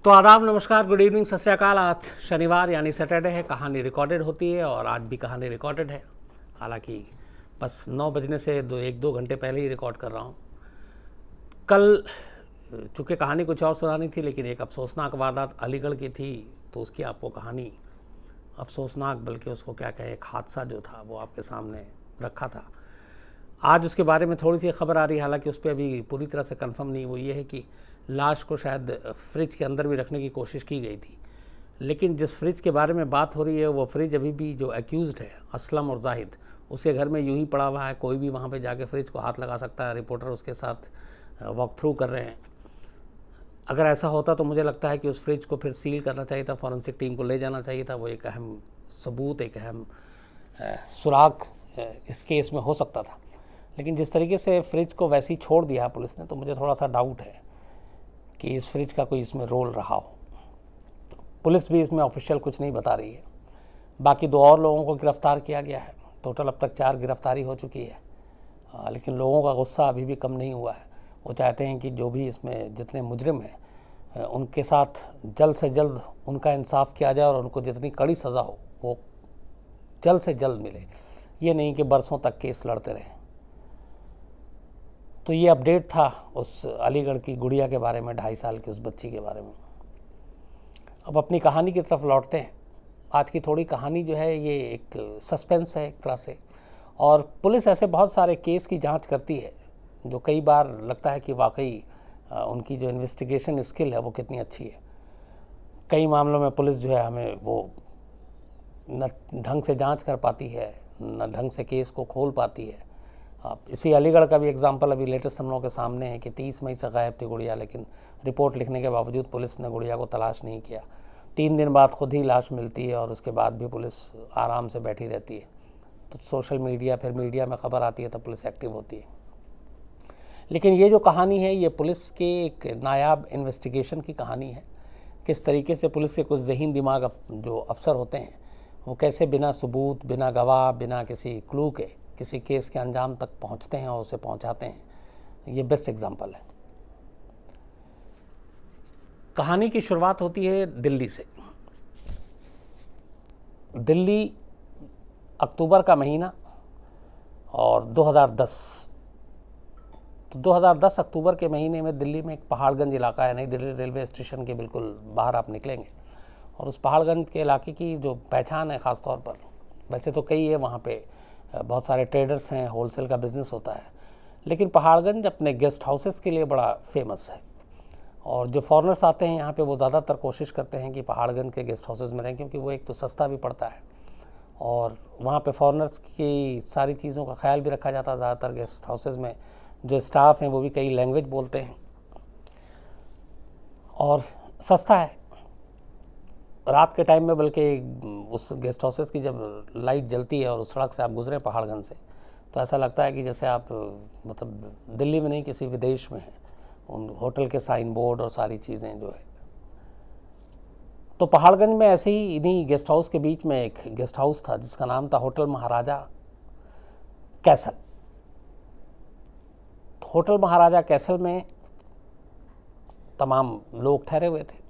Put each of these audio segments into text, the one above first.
तो आदाब, नमस्कार, गुड इवनिंग, सत श्री अकाल। आज शनिवार यानी सैटरडे है। कहानी रिकॉर्डेड होती है और आज भी कहानी रिकॉर्डेड है। हालांकि बस 9 बजने से एक दो घंटे पहले ही रिकॉर्ड कर रहा हूँ। कल चूँकि कहानी कुछ और सुनानी थी, लेकिन एक अफसोसनाक वारदात अलीगढ़ की थी, तो उसकी आपको कहानी अफसोसनाक, बल्कि उसको क्या कहें, एक हादसा जो था वो आपके सामने रखा था। आज उसके बारे में थोड़ी सी खबर आ रही है, हालांकि उस पर अभी पूरी तरह से कंफर्म नहीं। वो ये है कि लाश को शायद फ्रिज के अंदर भी रखने की कोशिश की गई थी, लेकिन जिस फ्रिज के बारे में बात हो रही है वो फ्रिज अभी भी जो एक्यूज्ड है असलम और जाहिद, उसके घर में यूं ही पड़ा हुआ है। कोई भी वहाँ पे जाके फ्रिज को हाथ लगा सकता है। रिपोर्टर उसके साथ वॉक थ्रू कर रहे हैं। अगर ऐसा होता तो मुझे लगता है कि उस फ्रिज को फिर सील करना चाहिए था, फॉरेंसिक टीम को ले जाना चाहिए था। वो एक अहम सबूत, एक अहम सुराग इस केस में हो सकता था। लेकिन जिस तरीके से फ्रिज को वैसे ही छोड़ दिया पुलिस ने, तो मुझे थोड़ा सा डाउट है कि इस फ्रिज का कोई इसमें रोल रहा हो। तो पुलिस भी इसमें ऑफिशियल कुछ नहीं बता रही है। बाकी 2 और लोगों को गिरफ्तार किया गया है। टोटल अब तक 4 गिरफ्तारी हो चुकी है। लेकिन लोगों का गुस्सा अभी भी कम नहीं हुआ है। वो चाहते हैं कि जो भी इसमें जितने मुजरिम हैं उनके साथ जल्द से जल्द उनका इंसाफ किया जाए और उनको जितनी कड़ी सज़ा हो वो जल्द से जल्द मिले। ये नहीं कि बरसों तक केस लड़ते रहें। तो ये अपडेट था उस अलीगढ़ की गुड़िया के बारे में, 2.5 साल की उस बच्ची के बारे में। अब अपनी कहानी की तरफ लौटते हैं। आज की थोड़ी कहानी जो है ये एक सस्पेंस है एक तरह से, और पुलिस ऐसे बहुत सारे केस की जांच करती है जो कई बार लगता है कि वाकई उनकी जो इन्वेस्टिगेशन स्किल है वो कितनी अच्छी है। कई मामलों में पुलिस जो है हमें वो न ढंग से जांच कर पाती है, न ढंग से केस को खोल पाती है। इसी अलीगढ़ का भी एग्जांपल अभी लेटेस्ट हम लोगों के सामने है कि 30 मई से गायब थी गुड़िया, लेकिन रिपोर्ट लिखने के बावजूद पुलिस ने गुड़िया को तलाश नहीं किया। 3 दिन बाद खुद ही लाश मिलती है और उसके बाद भी पुलिस आराम से बैठी रहती है। तो सोशल मीडिया, फिर मीडिया में खबर आती है तो पुलिस एक्टिव होती है। लेकिन ये जो कहानी है ये पुलिस के एक नायाब इन्वेस्टिगेशन की कहानी है। किस तरीके से पुलिस के कुछ ज़हीन दिमाग जो अफसर होते हैं वो कैसे बिना सबूत, बिना गवाह, बिना किसी क्लू के किसी केस के अंजाम तक पहुंचते हैं और उसे पहुंचाते हैं। ये बेस्ट एग्जांपल है। कहानी की शुरुआत होती है दिल्ली से। दिल्ली, अक्टूबर का महीना और 2010। तो 2010 अक्टूबर के महीने में दिल्ली में एक पहाड़गंज इलाका है, नई दिल्ली रेलवे स्टेशन के बिल्कुल बाहर आप निकलेंगे और उस पहाड़गंज के इलाके की जो पहचान है ख़ास तौर पर, वैसे तो कई है, वहाँ पे बहुत सारे ट्रेडर्स हैं, होलसेल का बिज़नेस होता है, लेकिन पहाड़गंज अपने गेस्ट हाउसेस के लिए बड़ा फेमस है। और जो फॉरेनर्स आते हैं यहाँ पे वो ज़्यादातर कोशिश करते हैं कि पहाड़गंज के गेस्ट हाउसेस में रहें, क्योंकि वो एक तो सस्ता भी पड़ता है और वहाँ पे फॉरेनर्स की सारी चीज़ों का ख्याल भी रखा जाता है। ज़्यादातर गेस्ट हाउसेस में जो स्टाफ हैं वो भी कई लैंग्वेज बोलते हैं और सस्ता है। रात के टाइम में बल्कि उस गेस्ट हाउसेस की जब लाइट जलती है और उस सड़क से आप गुजरे पहाड़गंज से, तो ऐसा लगता है कि जैसे आप मतलब दिल्ली में नहीं किसी विदेश में हैं। उन होटल के साइन बोर्ड और सारी चीज़ें जो है। तो पहाड़गंज में ऐसे ही इन्हीं गेस्ट हाउस के बीच में एक गेस्ट हाउस था जिसका नाम था होटल महाराजा कैसल। तो होटल महाराजा कैसल में तमाम लोग ठहरे हुए थे।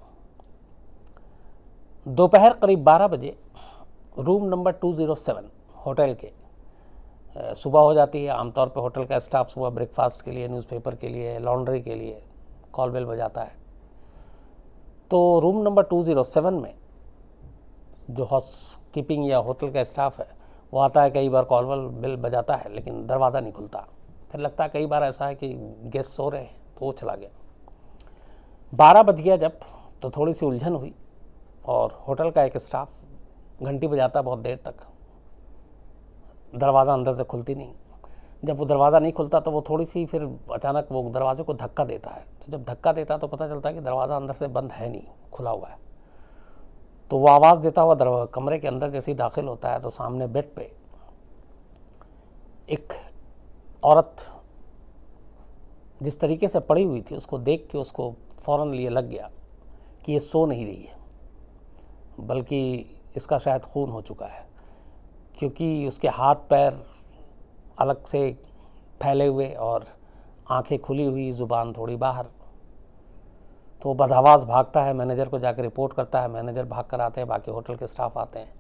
दोपहर करीब 12 बजे रूम नंबर 207 होटल के सुबह हो जाती है। आमतौर पर होटल का स्टाफ सुबह ब्रेकफास्ट के लिए, न्यूज़पेपर के लिए, लॉन्ड्री के लिए कॉल बेल बजाता है। तो रूम नंबर 207 में जो हाउस कीपिंग या होटल का स्टाफ है वो आता है। कई बार कॉल बेल बजाता है लेकिन दरवाज़ा नहीं खुलता। फिर लगता है कई बार ऐसा है कि गेस्ट सो रहे हैं तो वो चला गया। 12 बज गया जब, तो थोड़ी सी उलझन हुई और होटल का एक स्टाफ घंटी बजाता बहुत देर तक, दरवाज़ा अंदर से खुलती नहीं। जब वो दरवाज़ा नहीं खुलता तो वो थोड़ी सी फिर अचानक वो दरवाजे को धक्का देता है। तो जब धक्का देता है तो पता चलता है कि दरवाज़ा अंदर से बंद है नहीं, खुला हुआ है। तो वो आवाज़ देता हुआ कमरे के अंदर जैसे ही दाखिल होता है तो सामने बेड पे एक औरत जिस तरीके से पड़ी हुई थी उसको देख के उसको फ़ौरन लिए लग गया कि ये सो नहीं रही है, बल्कि इसका शायद खून हो चुका है, क्योंकि उसके हाथ पैर अलग से फैले हुए और आंखें खुली हुई, ज़ुबान थोड़ी बाहर। तो बदहवास भागता है, मैनेजर को जाकर रिपोर्ट करता है। मैनेजर भाग कर आते हैं, बाकी होटल के स्टाफ आते हैं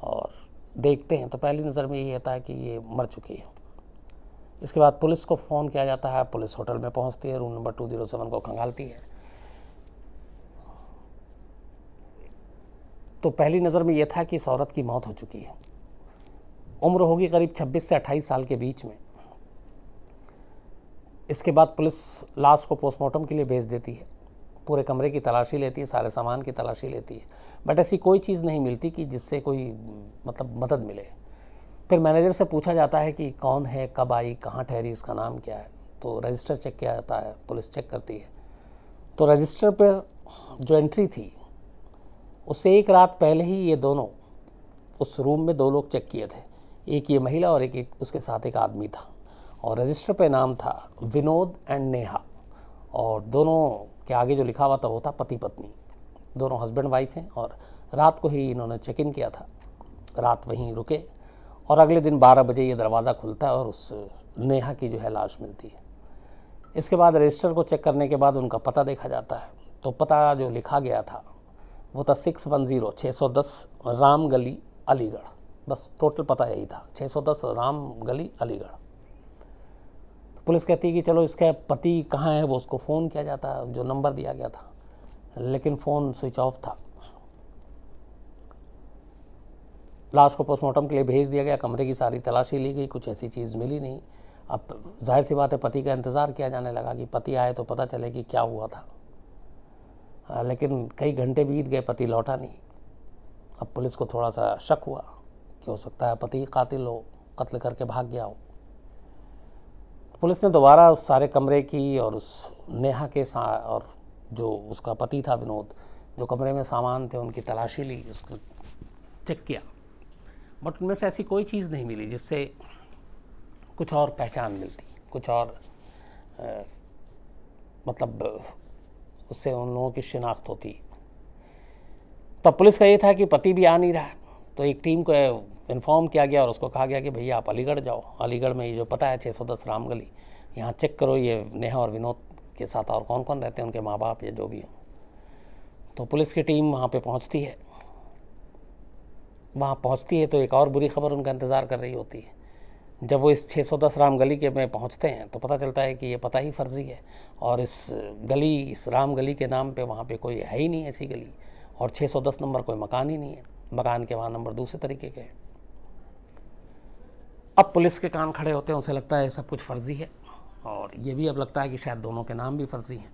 और देखते हैं तो पहली नज़र में यही आता है कि ये मर चुकी है। इसके बाद पुलिस को फ़ोन किया जाता है, पुलिस होटल में पहुंचती है, रूम नंबर 207 को खंगालती है। तो पहली नज़र में ये था कि इस औरत की मौत हो चुकी है। उम्र होगी करीब 26 से 28 साल के बीच में। इसके बाद पुलिस लाश को पोस्टमार्टम के लिए भेज देती है, पूरे कमरे की तलाशी लेती है, सारे सामान की तलाशी लेती है, बट ऐसी कोई चीज़ नहीं मिलती कि जिससे कोई मदद मिले। फिर मैनेजर से पूछा जाता है कि कौन है, कब आई, कहाँ ठहरी, इसका नाम क्या है। तो रजिस्टर चेक किया जाता है, पुलिस चेक करती है। तो रजिस्टर पर जो एंट्री थी उससे एक रात पहले ही ये दोनों उस रूम में 2 लोग चेक किए थे, एक ये महिला और एक उसके साथ एक आदमी था, और रजिस्टर पे नाम था विनोद एंड नेहा, और दोनों के आगे जो लिखा हुआ था वो था पति पत्नी। दोनों हस्बैंड वाइफ हैं और रात को ही इन्होंने चेक इन किया था, रात वहीं रुके और अगले दिन 12 बजे ये दरवाज़ा खुलता है और उस नेहा की जो है लाश मिलती है। इसके बाद रजिस्टर को चेक करने के बाद उनका पता देखा जाता है। तो पता जो लिखा गया था वो था 610 राम गली अलीगढ़, बस टोटल पता यही था, 610 राम गली अलीगढ़। तो पुलिस कहती है कि चलो इसका पति कहाँ है, वो उसको फ़ोन किया जाता है जो नंबर दिया गया था, लेकिन फ़ोन स्विच ऑफ था। लाश को पोस्टमार्टम के लिए भेज दिया गया, कमरे की सारी तलाशी ली गई, कुछ ऐसी चीज़ मिली नहीं। अब जाहिर सी बात है पति का इंतज़ार किया जाने लगा कि पति आए तो पता चले कि क्या हुआ था, लेकिन कई घंटे बीत गए, पति लौटा नहीं। अब पुलिस को थोड़ा सा शक हुआ कि हो सकता है पति कातिल हो, कत्ल करके भाग गया हो। पुलिस ने दोबारा उस सारे कमरे की और उस नेहा के और जो उसका पति था विनोद, जो कमरे में सामान थे उनकी तलाशी ली, उसको चेक किया, बट उनमें से ऐसी कोई चीज़ नहीं मिली जिससे कुछ और पहचान मिलती, कुछ और उससे उन लोगों की शिनाख्त होती। तब पुलिस का ये था कि पति भी आ नहीं रहा, तो एक टीम को इन्फॉर्म किया गया और उसको कहा गया कि भैया आप अलीगढ़ जाओ, अलीगढ़ में ये जो पता है 610 राम गली, यहाँ चेक करो ये नेहा और विनोद के साथ और कौन कौन रहते हैं, उनके माँ बाप या जो भी हो। तो पुलिस की टीम वहाँ पे पहुँचती है। वहाँ पहुँचती है तो एक और बुरी खबर उनका इंतज़ार कर रही होती है। जब वो इस 610 राम गली के में पहुँचते हैं तो पता चलता है कि ये पता ही फर्जी है, और इस राम गली के नाम पे वहाँ पे कोई है ही नहीं ऐसी गली, और 610 नंबर कोई मकान ही नहीं है, मकान के वहाँ नंबर दूसरे तरीके के हैं। अब पुलिस के कान खड़े होते हैं, उसे लगता है सब कुछ फर्जी है, और ये भी अब लगता है कि शायद दोनों के नाम भी फर्जी हैं।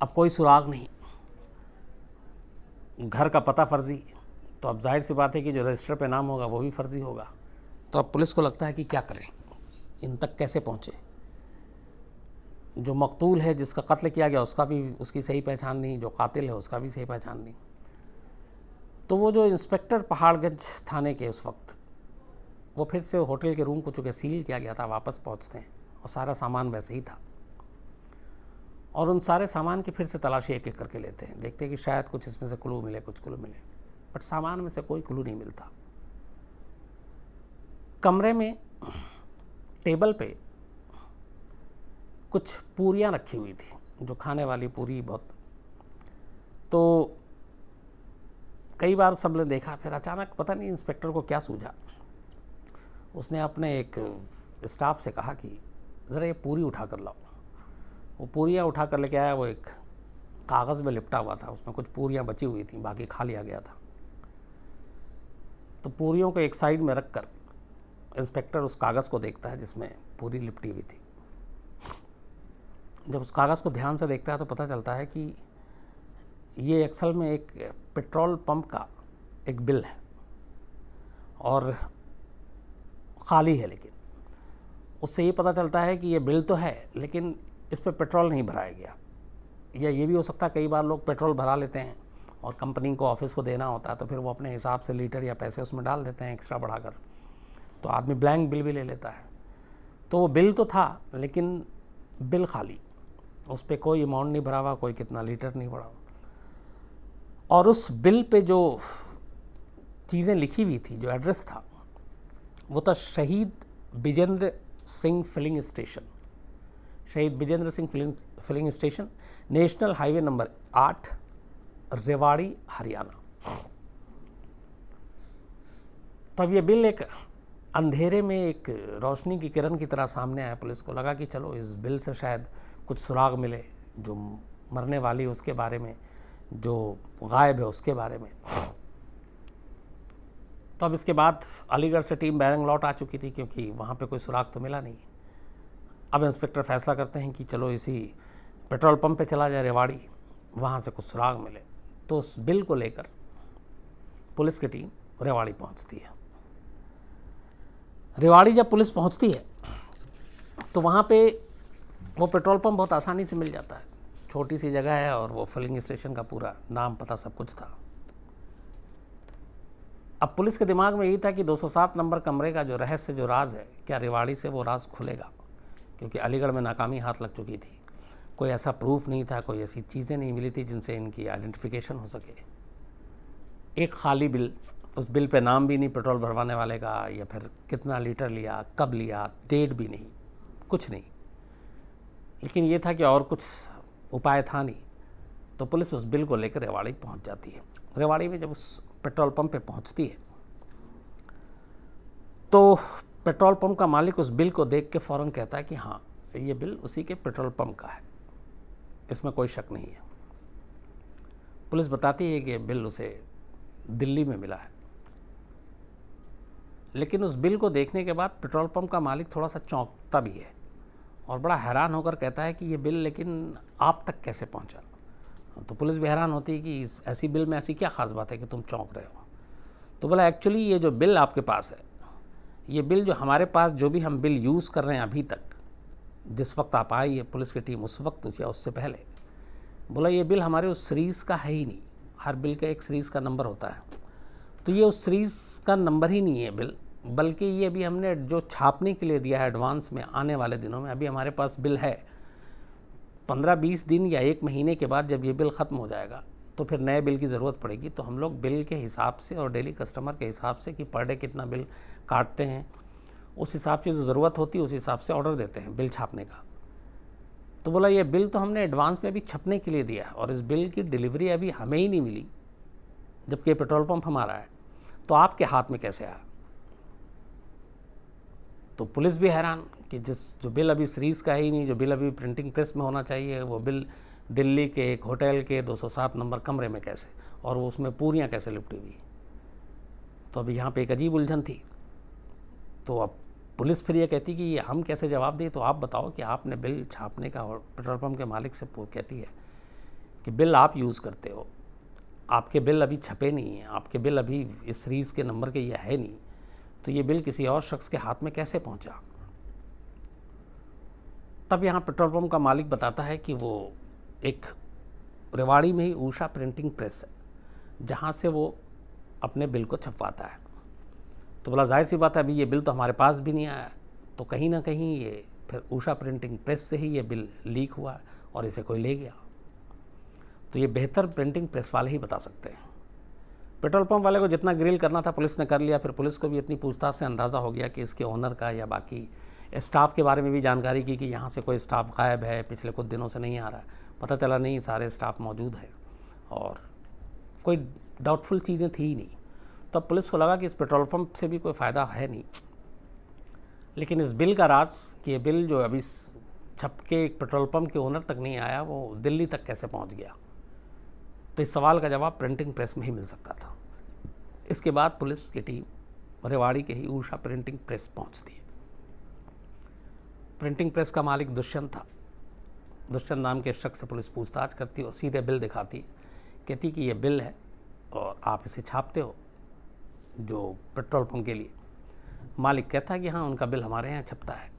अब कोई सुराग नहीं, घर का पता फर्जी, तो अब जाहिर सी बात है कि जो रजिस्टर पे नाम होगा वो भी फर्जी होगा। तो अब पुलिस को लगता है कि क्या करें, इन तक कैसे पहुँचे। जो मकतूल है, जिसका कत्ल किया गया, उसका भी उसकी सही पहचान नहीं, जो कातिल है उसका भी सही पहचान नहीं। तो वो जो इंस्पेक्टर पहाड़गंज थाने के उस वक्त, वो फिर से होटल के रूम को चूँकि सील किया गया था, वापस पहुँचते हैं और सारा सामान वैसे ही था, और उन सारे सामान की फिर से तलाशी एक एक करके लेते हैं, देखते हैं कि शायद कुछ इसमें से क्लू मिले, कुछ क्लू मिले, बट सामान में से कोई क्लू नहीं मिलता। कमरे में टेबल पे कुछ पूरियाँ रखी हुई थी, जो खाने वाली पूरी बहुत, तो कई बार सब ने देखा, फिर अचानक पता नहीं इंस्पेक्टर को क्या सूझा, उसने अपने एक स्टाफ से कहा कि ज़रा ये पूरी उठा कर लाओ। वो पूरियाँ उठा कर लेके आया, वो एक कागज़ में लिपटा हुआ था, उसमें कुछ पूरियाँ बची हुई थी, बाकी खा लिया गया था। तो पूरियों को एक साइड में रख कर इंस्पेक्टर उस कागज़ को देखता है जिसमें पूरी लिपटी हुई थी। जब उस कागज़ को ध्यान से देखता है तो पता चलता है कि ये असल में एक पेट्रोल पंप का एक बिल है, और ख़ाली है, लेकिन उससे ये पता चलता है कि ये बिल तो है लेकिन इस पर पेट्रोल नहीं भराया गया। या ये भी हो सकता है कई बार लोग पेट्रोल भरा लेते हैं और कंपनी को, ऑफिस को देना होता है, तो फिर वो अपने हिसाब से लीटर या पैसे उसमें डाल देते हैं एक्स्ट्रा बढ़ाकर, तो आदमी ब्लैंक बिल भी ले लेता है। तो वो बिल तो था लेकिन बिल खाली, उस पर कोई अमाउंट नहीं भरा हुआ, कोई कितना लीटर नहीं भरा हुआ, और उस बिल पे जो चीज़ें लिखी हुई थी, जो एड्रेस था, वो था शहीद बिजेंद्र सिंह फिलिंग स्टेशन, शहीद Vijender Singh filling station, national highway number 8, Rewari, Haryana. तो अब ये बिल एक अंधेरे में एक रोशनी की किरण की तरह सामने आया। पुलिस को लगा कि चलो इस बिल से शायद कुछ सुराग मिले, जो मरने वाली उसके बारे में, जो गायब है उसके बारे में। तो अब इसके बाद अलीगढ़ से टीम बैरंग लौट आ चुकी थी, क्योंकि वहाँ पे कोई सुराग तो मिला नहीं। अब इंस्पेक्टर फैसला करते हैं कि चलो इसी पेट्रोल पंप पे चला जाए रेवाड़ी, वहाँ से कुछ सुराग मिले। तो उस बिल को लेकर पुलिस की टीम रेवाड़ी पहुँचती है। रेवाड़ी जब पुलिस पहुँचती है तो वहाँ पे वो पेट्रोल पंप बहुत आसानी से मिल जाता है। छोटी सी जगह है और वो फिलिंग स्टेशन का पूरा नाम पता सब कुछ था। अब पुलिस के दिमाग में यही था कि 207 नंबर कमरे का जो रहस्य, जो राज है, क्या रेवाड़ी से वो राज खुलेगा, क्योंकि अलीगढ़ में नाकामी हाथ लग चुकी थी। कोई ऐसा प्रूफ नहीं था, कोई ऐसी चीज़ें नहीं मिली थी जिनसे इनकी आइडेंटिफिकेशन हो सके। एक खाली बिल, उस बिल पे नाम भी नहीं पेट्रोल भरवाने वाले का, या फिर कितना लीटर लिया, कब लिया, डेट भी नहीं, कुछ नहीं। लेकिन ये था कि और कुछ उपाय था नहीं। तो पुलिस उस बिल को लेकर रेवाड़ी पहुंच जाती है। रेवाड़ी में जब उस पेट्रोल पंप पे पहुंचती है तो पेट्रोल पंप का मालिक उस बिल को देख के फ़ौरन कहता है कि हाँ, ये बिल उसी के पेट्रोल पंप का है, इसमें कोई शक नहीं है। पुलिस बताती है कि ये बिल उसे दिल्ली में मिला है। लेकिन उस बिल को देखने के बाद पेट्रोल पंप का मालिक थोड़ा सा चौंकता भी है और बड़ा हैरान होकर कहता है कि ये बिल लेकिन आप तक कैसे पहुंचा। तो पुलिस भी हैरान होती है कि ऐसी बिल में ऐसी क्या ख़ास बात है कि तुम चौंक रहे हो। तो बोला एक्चुअली ये जो बिल आपके पास है, ये बिल जो हमारे पास, जो भी हम बिल यूज़ कर रहे हैं अभी तक, जिस वक्त आप आई है पुलिस की टीम, उस वक्त या उससे पहले, बोला ये बिल हमारे उस सीरीज़ का है ही नहीं। हर बिल का एक सीरीज़ का नंबर होता है, तो ये उस सीरीज़ का नंबर ही नहीं है बिल, बल्कि ये अभी हमने जो छापने के लिए दिया है एडवांस में, आने वाले दिनों में अभी हमारे पास बिल है। 15-20 दिन या 1 महीने के बाद जब ये बिल ख़त्म हो जाएगा तो फिर नए बिल की ज़रूरत पड़ेगी। तो हम लोग बिल के हिसाब से और डेली कस्टमर के हिसाब से कि पर डे कितना बिल काटते हैं, उस हिसाब से जो ज़रूरत होती है उस हिसाब से ऑर्डर देते हैं बिल छापने का। तो बोला ये बिल तो हमने एडवांस में अभी छपने के लिए दिया है और इस बिल की डिलीवरी अभी हमें ही नहीं मिली, जबकि पेट्रोल पंप हमारा है, तो आपके हाथ में कैसे आया। तो पुलिस भी हैरान कि जो बिल अभी सीरीज़ का ही नहीं, जो बिल अभी प्रिंटिंग प्रेस में होना चाहिए, वो बिल दिल्ली के एक होटल के 207 नंबर कमरे में कैसे, और वो उसमें पूरियाँ कैसे लिपटी हुई। तो अभी यहाँ पे एक अजीब उलझन थी। तो अब पुलिस फिर ये कहती कि ये हम कैसे जवाब दें, तो आप बताओ कि आपने बिल छापने का, और पेट्रोल पंप के मालिक से कहती है कि बिल आप यूज़ करते हो, आपके बिल अभी छपे नहीं हैं, आपके बिल अभी इस सीरीज़ के नंबर के ये है नहीं, तो ये बिल किसी और शख्स के हाथ में कैसे पहुंचा। तब यहाँ पेट्रोल पंप का मालिक बताता है कि वो एक रेवाड़ी में ही उषा प्रिंटिंग प्रेस है, जहाँ से वो अपने बिल को छपवाता है। तो बोला जाहिर सी बात है, अभी ये बिल तो हमारे पास भी नहीं आया, तो कहीं ना कहीं ये फिर उषा प्रिंटिंग प्रेस से ही ये बिल लीक हुआ और इसे कोई ले गया। तो ये बेहतर प्रिंटिंग प्रेस वाले ही बता सकते हैं। पेट्रोल पंप वाले को जितना ग्रिल करना था पुलिस ने कर लिया। फिर पुलिस को भी इतनी पूछताछ से अंदाज़ा हो गया कि इसके ओनर का या बाकी स्टाफ के बारे में भी जानकारी की कि यहाँ से कोई स्टाफ गायब है, पिछले कुछ दिनों से नहीं आ रहा है। पता चला नहीं, सारे स्टाफ मौजूद है और कोई डाउटफुल चीज़ें थी ही नहीं। तो अब पुलिस को लगा कि इस पेट्रोल पंप से भी कोई फ़ायदा है नहीं। लेकिन इस बिल का राज कि ये बिल जो अभी छप के एक पेट्रोल पंप के ओनर तक नहीं आया, वो दिल्ली तक कैसे पहुँच गया। तो इस सवाल का जवाब प्रिंटिंग प्रेस में ही मिल सकता था। इसके बाद पुलिस की टीम रेवाड़ी के ही उषा प्रिंटिंग प्रेस पहुंचती है। प्रिंटिंग प्रेस का मालिक दुष्यंत था। दुष्यंत नाम के शख्स से पुलिस पूछताछ करती और सीधे बिल दिखाती, कहती कि ये बिल है और आप इसे छापते हो जो पेट्रोल पंप के लिए। मालिक कहता है कि हाँ, उनका बिल हमारे यहाँ छपता है।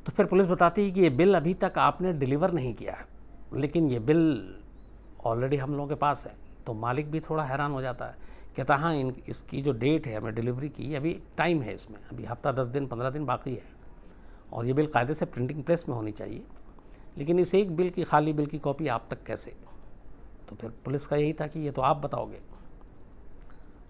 तो फिर पुलिस बताती है कि ये बिल अभी तक आपने डिलीवर नहीं किया है, लेकिन ये बिल ऑलरेडी हम लोगों के पास है। तो मालिक भी थोड़ा हैरान हो जाता है, कहता हाँ, इसकी जो डेट है हमें डिलीवरी की, अभी टाइम है इसमें, अभी हफ्ता 10 दिन 15 दिन बाकी है और ये बिल कायदे से प्रिंटिंग प्रेस में होनी चाहिए, लेकिन इस एक बिल की, खाली बिल की कॉपी आप तक कैसे। तो फिर पुलिस का यही था कि ये तो आप बताओगे।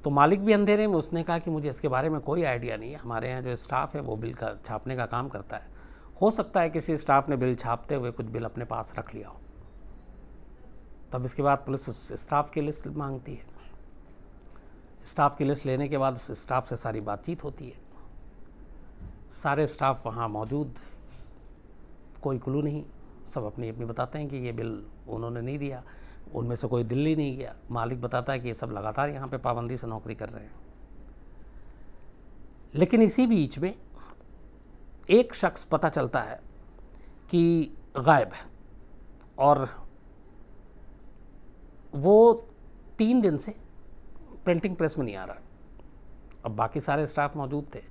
तो मालिक भी अंधेरे में, उसने कहा कि मुझे इसके बारे में कोई आइडिया नहीं है, हमारे यहाँ जो स्टाफ है वो बिल का छापने का काम करता है हो सकता है किसी स्टाफ ने बिल छापते हुए कुछ बिल अपने पास रख लिया हो। तब इसके बाद पुलिस उस स्टाफ की लिस्ट मांगती है। स्टाफ की लिस्ट लेने के बाद उस स्टाफ से सारी बातचीत होती है। सारे स्टाफ वहाँ मौजूद, कोई क्लू नहीं, सब अपनी अपनी बताते हैं कि ये बिल उन्होंने नहीं दिया। उनमें से कोई दिल्ली नहीं गया। मालिक बताता है कि ये सब लगातार यहाँ पे पाबंदी से नौकरी कर रहे हैं। लेकिन इसी बीच में एक शख्स पता चलता है कि गायब है और वो 3 दिन से प्रिंटिंग प्रेस में नहीं आ रहा। अब बाकी सारे स्टाफ मौजूद थे,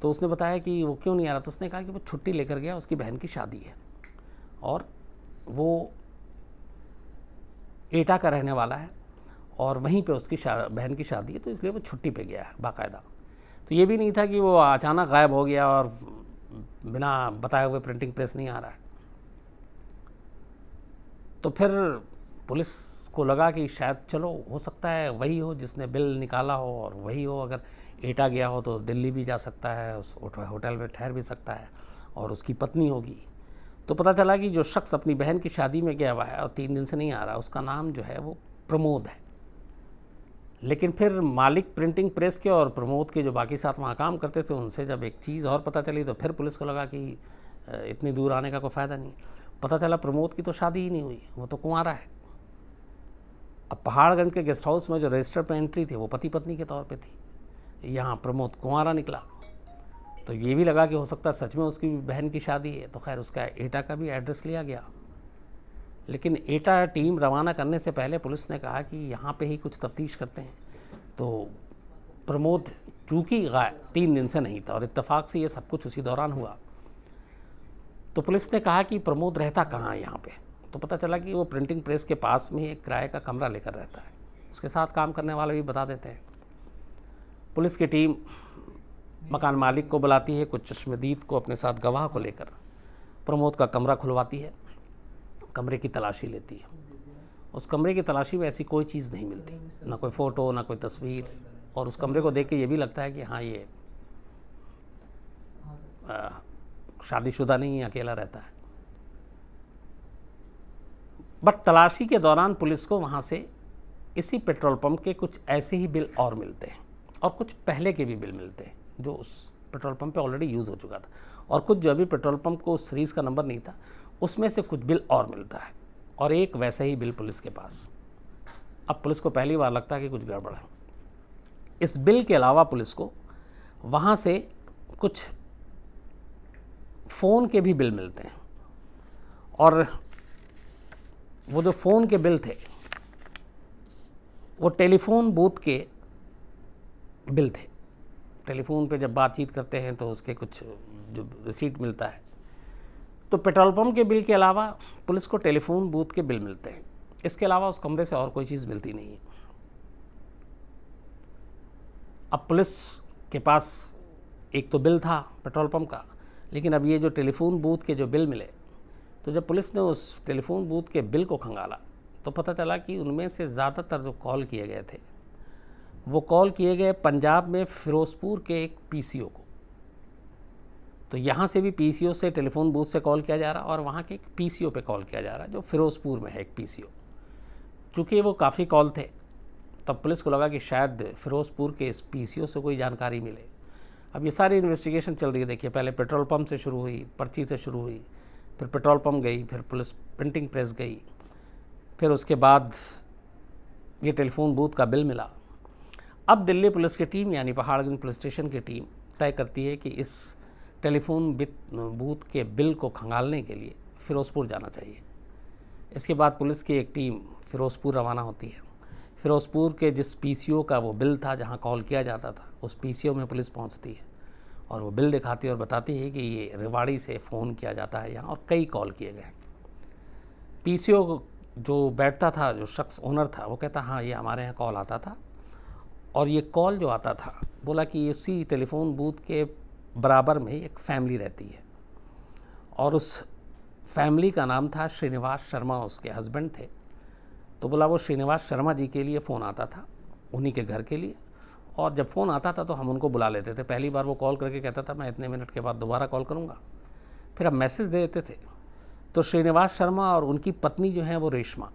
तो उसने बताया कि वो क्यों नहीं आ रहा। तो उसने कहा कि वो छुट्टी लेकर गया, उसकी बहन की शादी है और वो एटा का रहने वाला है और वहीं पे उसकी बहन की शादी है, तो इसलिए वो छुट्टी पे गया है बाकायदा। तो ये भी नहीं था कि वो अचानक गायब हो गया और बिना बताए हुए प्रिंटिंग प्रेस नहीं आ रहा है। तो फिर पुलिस को लगा कि शायद चलो हो सकता है वही हो जिसने बिल निकाला हो, और वही हो। अगर एटा गया हो तो दिल्ली भी जा सकता है, उस होटल में ठहर भी सकता है और उसकी पत्नी होगी। तो पता चला कि जो शख्स अपनी बहन की शादी में गया हुआ है और 3 दिन से नहीं आ रहा, उसका नाम जो है वो प्रमोद है। लेकिन फिर मालिक प्रिंटिंग प्रेस के और प्रमोद के जो बाकी साथ वहाँ काम करते थे, उनसे जब एक चीज़ और पता चली तो फिर पुलिस को लगा कि इतनी दूर आने का कोई फ़ायदा नहीं। पता चला प्रमोद की तो शादी ही नहीं हुई, वो तो कुंवारा है। अब पहाड़गंज के गेस्ट हाउस में जो रजिस्टर पर एंट्री थी वो पति पत्नी के तौर पे थी, यहाँ प्रमोद कुंवारा निकला। तो ये भी लगा कि हो सकता है सच में उसकी बहन की शादी है। तो खैर उसका एटा का भी एड्रेस लिया गया। लेकिन एटा टीम रवाना करने से पहले पुलिस ने कहा कि यहाँ पे ही कुछ तफ्तीश करते हैं। तो प्रमोद चूँकि 3 दिन से नहीं था और इत्तेफाक से ये सब कुछ उसी दौरान हुआ, तो पुलिस ने कहा कि प्रमोद रहता कहाँ है यहाँ पे। तो पता चला कि वो प्रिंटिंग प्रेस के पास में एक किराए का कमरा लेकर रहता है। उसके साथ काम करने वाले भी बता देते हैं। पुलिस की टीम मकान मालिक को बुलाती है, कुछ चश्मदीद को अपने साथ गवाह को लेकर प्रमोद का कमरा खुलवाती है, कमरे की तलाशी लेती है। उस कमरे की तलाशी में ऐसी कोई चीज़ नहीं मिलती, ना कोई फ़ोटो, ना कोई तस्वीर। और उस कमरे को देख के ये भी लगता है कि हाँ ये शादीशुदा नहीं है, अकेला रहता है। बट तलाशी के दौरान पुलिस को वहाँ से इसी पेट्रोल पंप के कुछ ऐसे ही बिल और मिलते हैं और कुछ पहले के भी बिल मिलते हैं जो उस पेट्रोल पंप पे ऑलरेडी यूज़ हो चुका था, और कुछ जो अभी पेट्रोल पंप को उस सीरीज़ का नंबर नहीं था उसमें से कुछ बिल और मिलता है, और एक वैसा ही बिल पुलिस के पास। अब पुलिस को पहली बार लगता है कि कुछ गड़बड़ है। इस बिल के अलावा पुलिस को वहाँ से कुछ फ़ोन के भी बिल मिलते हैं, और वो जो फ़ोन के बिल थे वो टेलीफोन बूथ के बिल थे। टेलीफोन पे जब बातचीत करते हैं तो उसके कुछ जो रिसीट मिलता है। तो पेट्रोल पंप के बिल के अलावा पुलिस को टेलीफोन बूथ के बिल मिलते हैं। इसके अलावा उस कमरे से और कोई चीज़ मिलती नहीं है। अब पुलिस के पास एक तो बिल था पेट्रोल पंप का, लेकिन अब ये जो टेलीफोन बूथ के जो बिल मिले, तो जब पुलिस ने उस टेलीफोन बूथ के बिल को खंगाला तो पता चला कि उनमें से ज़्यादातर जो कॉल किए गए थे वो कॉल किए गए पंजाब में फ़िरोज़पुर के एक पीसीओ को। तो यहाँ से भी पीसीओ से टेलीफोन बूथ से कॉल किया जा रहा और वहाँ के एक पीसीओ पे कॉल किया जा रहा जो फ़िरोज़पुर में है एक पीसीओ। चूँकि वो काफ़ी कॉल थे, तब पुलिस को लगा कि शायद फ़िरोज़पुर के इस पीसीओ से कोई जानकारी मिले। अब ये सारी इन्वेस्टिगेशन चल रही है। देखिए, पहले पेट्रोल पंप से शुरू हुई, पर्ची से शुरू हुई, फिर पेट्रोल पंप गई, फिर पुलिस प्रिंटिंग प्रेस गई, फिर उसके बाद ये टेलीफोन बूथ का बिल मिला। अब दिल्ली पुलिस की टीम यानी पहाड़गंज पुलिस स्टेशन की टीम तय करती है कि इस टेलीफोन बूथ के बिल को खंगालने के लिए फ़िरोज़पुर जाना चाहिए। इसके बाद पुलिस की एक टीम फ़िरोज़पुर रवाना होती है। फ़िरोज़पुर के जिस पीसीओ का वो बिल था जहां कॉल किया जाता था, उस पीसीओ में पुलिस पहुंचती है और वो बिल दिखाती है और बताती है कि ये रेवाड़ी से फ़ोन किया जाता है यहाँ और कई कॉल किए गए। पीसीओ जो बैठता था, जो शख्स ओनर था, वो कहता हाँ ये हमारे यहाँ कॉल आता था, और ये कॉल जो आता था बोला कि उसी टेलीफोन बूथ के बराबर में एक फैमिली रहती है और उस फैमिली का नाम था श्रीनिवास शर्मा, उसके हस्बैंड थे। तो बोला वो श्रीनिवास शर्मा जी के लिए फ़ोन आता था, उन्हीं के घर के लिए, और जब फ़ोन आता था तो हम उनको बुला लेते थे। पहली बार वो कॉल करके कहता था मैं इतने मिनट के बाद दोबारा कॉल करूँगा, फिर अब मैसेज दे देते थे। तो श्रीनिवास शर्मा और उनकी पत्नी जो है वो रेशमा,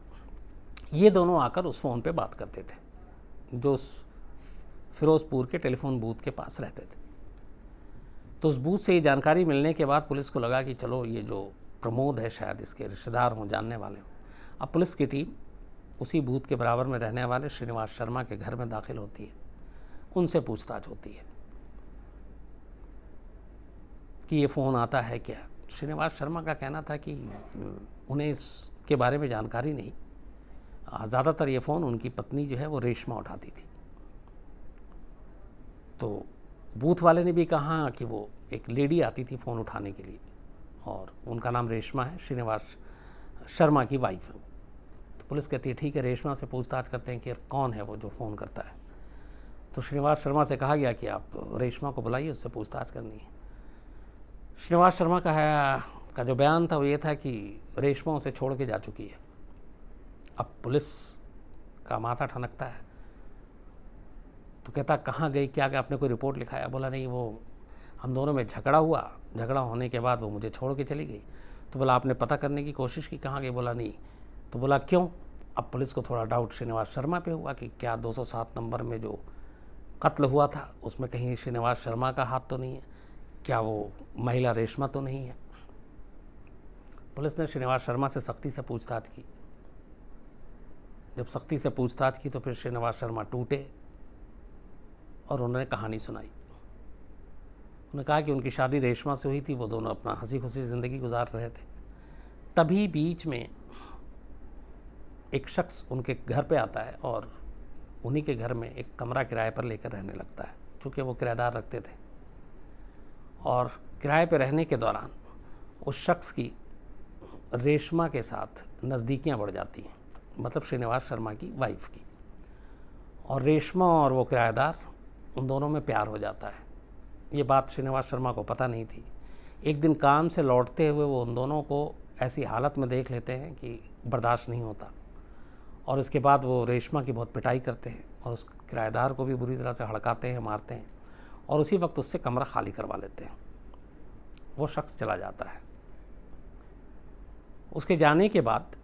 ये दोनों आकर उस फ़ोन पे बात करते थे जो फिरोज़पुर के टेलीफोन बूथ के पास रहते थे। तो उस बूथ से ये जानकारी मिलने के बाद पुलिस को लगा कि चलो ये जो प्रमोद है शायद इसके रिश्तेदार हों, जानने वाले हों। अब पुलिस की टीम उसी बूथ के बराबर में रहने वाले श्रीनिवास शर्मा के घर में दाखिल होती है, उनसे पूछताछ होती है कि ये फ़ोन आता है क्या। श्रीनिवास शर्मा का कहना था कि उन्हें इसके बारे में जानकारी नहीं, ज़्यादातर ये फ़ोन उनकी पत्नी जो है वो रेशमा उठाती थी। तो बूथ वाले ने भी कहा कि वो एक लेडी आती थी फ़ोन उठाने के लिए और उनका नाम रेशमा है, श्रीनिवास शर्मा की वाइफ है। तो पुलिस कहती है ठीक है, रेशमा से पूछताछ करते हैं कि कौन है वो जो फ़ोन करता है। तो श्रीनिवास शर्मा से कहा गया कि आप रेशमा को बुलाइए, उससे पूछताछ करनी है। श्रीनिवास शर्मा का जो बयान था वो ये था कि रेशमा उसे छोड़ के जा चुकी है। अब पुलिस का माथा ठनकता है, तो कहता कहाँ गई, क्या क्या आपने कोई रिपोर्ट लिखाया? बोला नहीं, वो हम दोनों में झगड़ा हुआ, झगड़ा होने के बाद वो मुझे छोड़ के चली गई। तो बोला आपने पता करने की कोशिश की, कहाँ गई? बोला नहीं। तो बोला क्यों? अब पुलिस को थोड़ा डाउट श्रीनिवास शर्मा पे हुआ कि क्या 207 नंबर में जो कत्ल हुआ था उसमें कहीं श्रीनिवास शर्मा का हाथ तो नहीं है, क्या वो महिला रेशमा तो नहीं है। पुलिस ने श्रीनिवास शर्मा से सख्ती से पूछताछ की। जब सख्ती से पूछताछ की तो फिर श्रीनिवास शर्मा टूटे और उन्होंने कहानी सुनाई। उन्होंने कहा कि उनकी शादी रेशमा से हुई थी, वो दोनों अपना हंसी खुशी ज़िंदगी गुजार रहे थे। तभी बीच में एक शख्स उनके घर पे आता है और उन्हीं के घर में एक कमरा किराए पर लेकर रहने लगता है, चूँकि वो किराएदार रखते थे। और किराए पे रहने के दौरान उस शख्स की रेशमा के साथ नज़दीकियाँ बढ़ जाती हैं, मतलब श्रीनिवास शर्मा की वाइफ की। और रेशमा और वो किराएदार, उन दोनों में प्यार हो जाता है। ये बात श्रीनिवास शर्मा को पता नहीं थी। एक दिन काम से लौटते हुए वो उन दोनों को ऐसी हालत में देख लेते हैं कि बर्दाश्त नहीं होता, और इसके बाद वो रेशमा की बहुत पिटाई करते हैं और उस किराएदार को भी बुरी तरह से हड़काते हैं, मारते हैं, और उसी वक्त उससे कमरा खाली करवा लेते हैं। वो शख्स चला जाता है। उसके जाने के बाद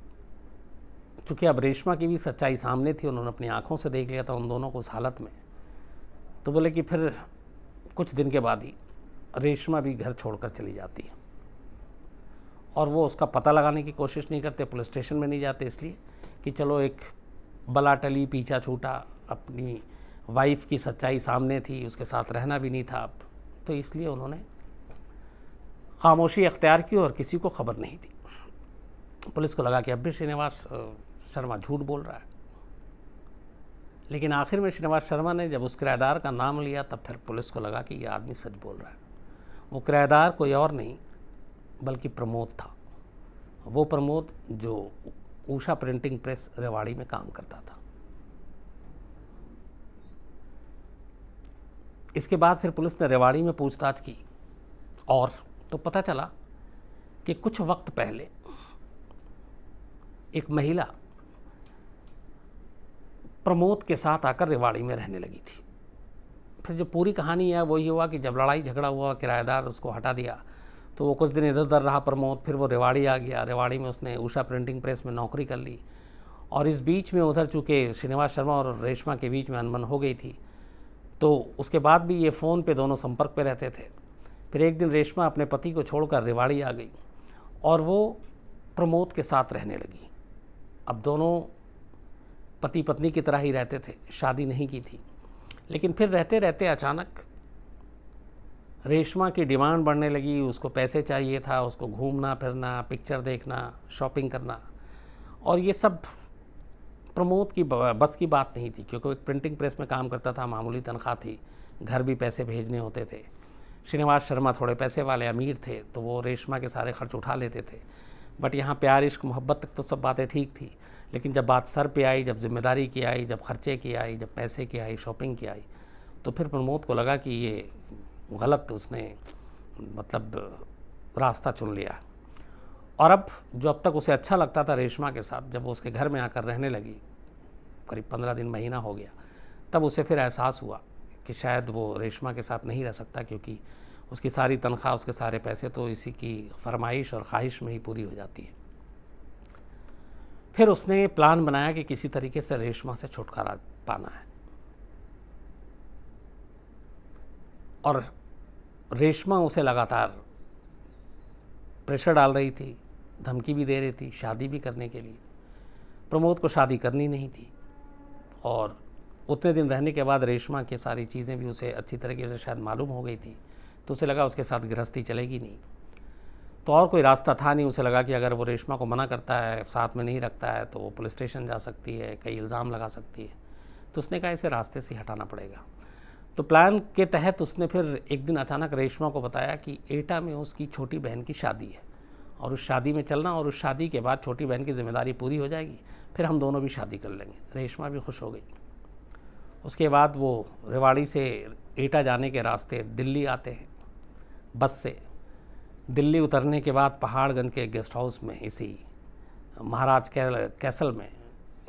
चूँकि अब रेशमा की भी सच्चाई सामने थी, उन्होंने अपनी आंखों से देख लिया था उन दोनों को उस हालत में, तो बोले कि फिर कुछ दिन के बाद ही रेशमा भी घर छोड़कर चली जाती है। और वो उसका पता लगाने की कोशिश नहीं करते, पुलिस स्टेशन में नहीं जाते, इसलिए कि चलो एक बला टली पीछा छूटा, अपनी वाइफ की सच्चाई सामने थी, उसके साथ रहना भी नहीं था अब, तो इसलिए उन्होंने खामोशी अख्तियार की और किसी को खबर नहीं दी। पुलिस को लगा कि अब भी श्रीनिवास शर्मा झूठ बोल रहा है, लेकिन आखिर में श्रीनिवास शर्मा ने जब उस किराएदार का नाम लिया तब फिर पुलिस को लगा कि ये आदमी सच बोल रहा है। वो किराएदार कोई और नहीं बल्कि प्रमोद था। वो प्रमोद जो उषा प्रिंटिंग प्रेस रेवाड़ी में काम करता था। इसके बाद फिर पुलिस ने रेवाड़ी में पूछताछ की और तो पता चला कि कुछ वक्त पहले एक महिला प्रमोद के साथ आकर रेवाड़ी में रहने लगी थी। फिर जो पूरी कहानी है वही हुआ कि जब लड़ाई झगड़ा हुआ, किराएदार उसको हटा दिया, तो वो कुछ दिन इधर उधर रहा प्रमोद, फिर वो रेवाड़ी आ गया। रेवाड़ी में उसने उषा प्रिंटिंग प्रेस में नौकरी कर ली, और इस बीच में उधर चूँकि श्रीनिवास शर्मा और रेशमा के बीच में अनबन हो गई थी, तो उसके बाद भी ये फ़ोन पे दोनों संपर्क पे रहते थे। फिर एक दिन रेशमा अपने पति को छोड़कर रेवाड़ी आ गई और वो प्रमोद के साथ रहने लगी। अब दोनों पति पत्नी की तरह ही रहते थे, शादी नहीं की थी। लेकिन फिर रहते रहते अचानक रेशमा की डिमांड बढ़ने लगी, उसको पैसे चाहिए था, उसको घूमना फिरना, पिक्चर देखना, शॉपिंग करना, और ये सब प्रमोद की बस की बात नहीं थी, क्योंकि वो एक प्रिंटिंग प्रेस में काम करता था, मामूली तनख्वाह थी, घर भी पैसे भेजने होते थे। श्रीनिवास शर्मा थोड़े पैसे वाले अमीर थे, तो वो रेशमा के सारे खर्च उठा लेते थे। बट यहाँ प्यार इश्क मोहब्बत तक तो सब बातें ठीक थी, लेकिन जब बात सर पे आई, जब जिम्मेदारी की आई, जब खर्चे की आई, जब पैसे की आई, शॉपिंग की आई, तो फिर प्रमोद को लगा कि ये गलत उसने मतलब रास्ता चुन लिया। और अब जो अब तक उसे अच्छा लगता था रेशमा के साथ, जब वो उसके घर में आकर रहने लगी, करीब 15 दिन महीना हो गया, तब उसे फिर एहसास हुआ कि शायद वो रेशमा के साथ नहीं रह सकता, क्योंकि उसकी सारी तनख्वाह, उसके सारे पैसे तो इसी की फरमाइश और ख्वाहिश में ही पूरी हो जाती है। फिर उसने प्लान बनाया कि किसी तरीके से रेशमा से छुटकारा पाना है, और रेशमा उसे लगातार प्रेशर डाल रही थी, धमकी भी दे रही थी शादी भी करने के लिए। प्रमोद को शादी करनी नहीं थी, और उतने दिन रहने के बाद रेशमा की सारी चीज़ें भी उसे अच्छी तरीके से शायद मालूम हो गई थी, तो उसे लगा उसके साथ गृहस्थी चलेगी नहीं, तो और कोई रास्ता था नहीं। उसे लगा कि अगर वो रेशमा को मना करता है, साथ में नहीं रखता है, तो वो पुलिस स्टेशन जा सकती है, कई इल्ज़ाम लगा सकती है। तो उसने कहा इसे रास्ते से हटाना पड़ेगा। तो प्लान के तहत उसने फिर एक दिन अचानक रेशमा को बताया कि एटा में उसकी छोटी बहन की शादी है, और उस शादी में चलना, और उस शादी के बाद छोटी बहन की जिम्मेदारी पूरी हो जाएगी, फिर हम दोनों भी शादी कर लेंगे। रेशमा भी खुश हो गई। उसके बाद वो रेवाड़ी से एटा जाने के रास्ते दिल्ली आते हैं बस से। दिल्ली उतरने के बाद पहाड़गंज के गेस्ट हाउस में, इसी महाराज कैसल में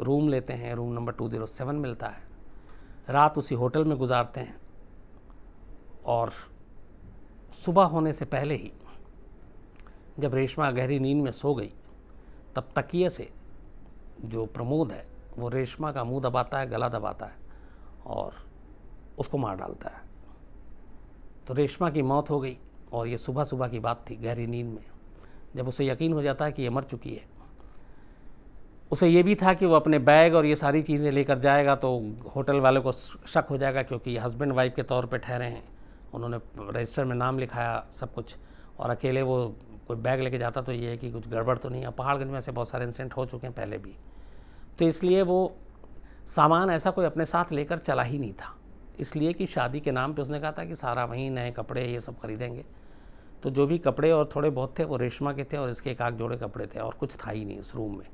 रूम लेते हैं। रूम नंबर 207 मिलता है। रात उसी होटल में गुजारते हैं, और सुबह होने से पहले ही जब रेशमा गहरी नींद में सो गई, तब तकिए से जो प्रमोद है वो रेशमा का मुंह दबाता है, गला दबाता है, और उसको मार डालता है। तो रेशमा की मौत हो गई, और ये सुबह सुबह की बात थी, गहरी नींद में। जब उसे यकीन हो जाता है कि ये मर चुकी है, उसे ये भी था कि वो अपने बैग और ये सारी चीज़ें लेकर जाएगा तो होटल वाले को शक हो जाएगा, क्योंकि हस्बैंड वाइफ के तौर पे ठहरे हैं, उन्होंने रजिस्टर में नाम लिखाया सब कुछ, और अकेले वो कोई बैग लेके जाता तो ये है कि कुछ गड़बड़ तो नहीं है। पहाड़गंज में ऐसे बहुत सारे इंसिडेंट हो चुके हैं पहले भी, तो इसलिए वो सामान ऐसा कोई अपने साथ लेकर चला ही नहीं था। इसलिए कि शादी के नाम पे उसने कहा था कि सारा वहीं नए कपड़े ये सब खरीदेंगे, तो जो भी कपड़े और थोड़े बहुत थे वो रेशमा के थे, और इसके एक आध जोड़े कपड़े थे, और कुछ था ही नहीं उस रूम में।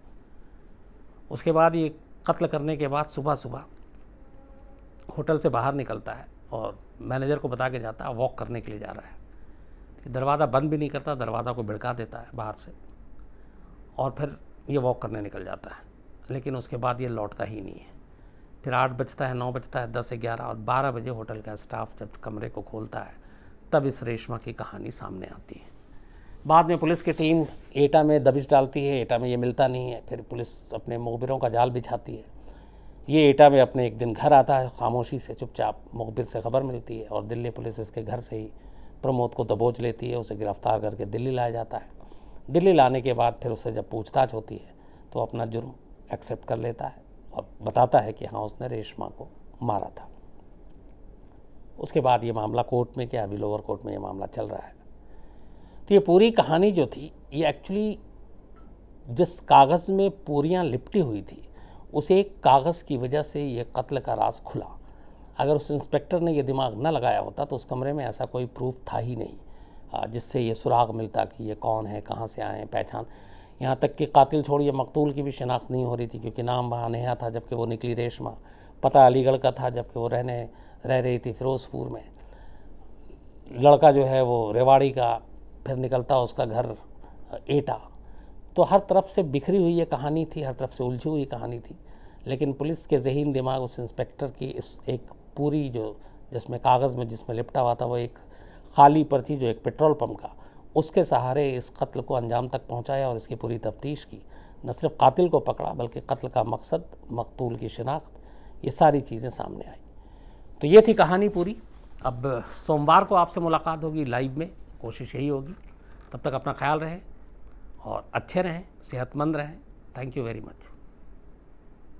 उसके बाद ये कत्ल करने के बाद सुबह सुबह होटल से बाहर निकलता है, और मैनेजर को बता के जाता है वॉक करने के लिए जा रहा है। दरवाज़ा बंद भी नहीं करता, दरवाज़ा को भिड़का देता है बाहर से, और फिर ये वॉक करने निकल जाता है। लेकिन उसके बाद ये लौटता ही नहीं है। फिर 8 बजता है, 9 बजता है, 10 11 और 12 बजे होटल का स्टाफ जब कमरे को खोलता है, तब इस रेशमा की कहानी सामने आती है। बाद में पुलिस की टीम एटा में दबिश डालती है, एटा में ये मिलता नहीं है। फिर पुलिस अपने मुखबिरों का जाल बिछाती है। ये एटा में अपने एक दिन घर आता है, खामोशी से चुपचाप मुखबिर से खबर मिलती है, और दिल्ली पुलिस इसके घर से ही प्रमोद को दबोच लेती है। उसे गिरफ्तार करके दिल्ली लाया जाता है। दिल्ली लाने के बाद फिर उससे जब पूछताछ होती है तो अपना जुर्म एक्सेप्ट कर लेता है, और बताता है कि हाँ उसने रेशमा को मारा था। उसके बाद ये मामला कोर्ट में, क्या अभी लोअर कोर्ट में ये मामला चल रहा है। तो ये पूरी कहानी जो थी, ये एक्चुअली जिस कागज़ में पूरियाँ लिपटी हुई थी, उस एक कागज़ की वजह से ये कत्ल का राज खुला। अगर उस इंस्पेक्टर ने ये दिमाग न लगाया होता तो उस कमरे में ऐसा कोई प्रूफ था ही नहीं जिससे ये सुराग मिलता कि ये कौन है, कहाँ से आए हैं, पहचान। यहाँ तक कि कातिल छोड़िए, मकतूल की भी शिनाख्त नहीं हो रही थी, क्योंकि नाम वहाँ नेहा था जबकि वो निकली रेशमा, पता अलीगढ़ का था जबकि वो रह रही थी फिरोज़पुर में, लड़का जो है वो रेवाड़ी का, फिर निकलता उसका घर एटा। तो हर तरफ से बिखरी हुई ये कहानी थी, हर तरफ से उलझी हुई कहानी थी। लेकिन पुलिस के ज़हीन दिमाग उस इंस्पेक्टर की इस एक पूरी जो जिसमें कागज़ में जिसमें लिपटा हुआ था वो एक खाली पर्ची जो एक पेट्रोल पंप का, उसके सहारे इस कत्ल को अंजाम तक पहुंचाया और इसकी पूरी तफ्तीश की। न सिर्फ कातिल को पकड़ा बल्कि कत्ल का मकसद, मकतूल की शिनाख्त, ये सारी चीज़ें सामने आई। तो ये थी कहानी पूरी। अब सोमवार को आपसे मुलाकात होगी लाइव में, कोशिश यही होगी। तब तक अपना ख्याल रखें और अच्छे रहें, सेहतमंद रहें। Thank you very much.